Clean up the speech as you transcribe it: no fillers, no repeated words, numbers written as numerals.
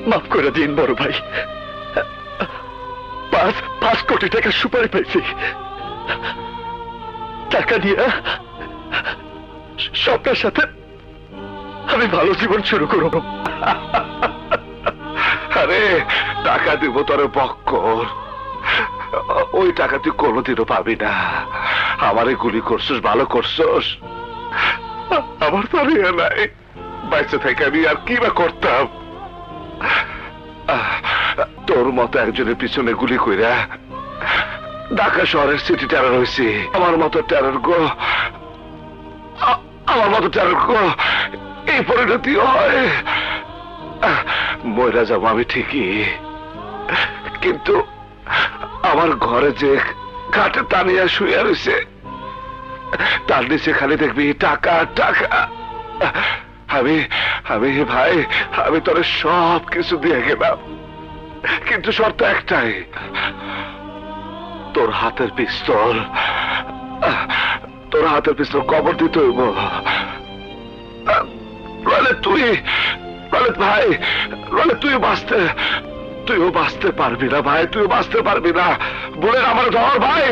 মাফ করে দিন বড় ভাই। 5 কোটি টাকা সুপারি পাইছি। টাকা দিয়ে স্বপ্নের সাথে আমি ভালো জীবন শুরু করব। আরে টাকা দিব তোর বক্কর, ওই টাকা তুই কোনোদিনও পাবি না। আমারে গুলি করছস, ভালো করছস। আমার তো আর ইয়ে নাই, বাইসে থেকে আমি আর কি বা করতাম। তোর মতো একজনের পিছনে গুলি কইরা ঢাকা শহরের সিটি টেরর হয়েছি। আমার মতো টেরর গো, আমার মতো টেরর গো এই পরিণতি হয়। ময়রা যাবো আমি ঠিকই, কিন্তু আমার ঘরে যে কাঠে টানিয়া শুয়ে রয়েছে তার নিচে খালি দেখবি টাকা টাকা। আমি আমি ভাই, আমি তোর সব কিছু দিয়ে গেলাম, কিন্তু শর্ত একটাই, তোর হাতের পিস্তল, তোর হাতের পিস্তল কবর দিতে হইব। তুই ভাই, তুইও বাঁচতে পারবি না ভাই, তুইও বাঁচতে পারবি না। বলে আমার ধর ভাই।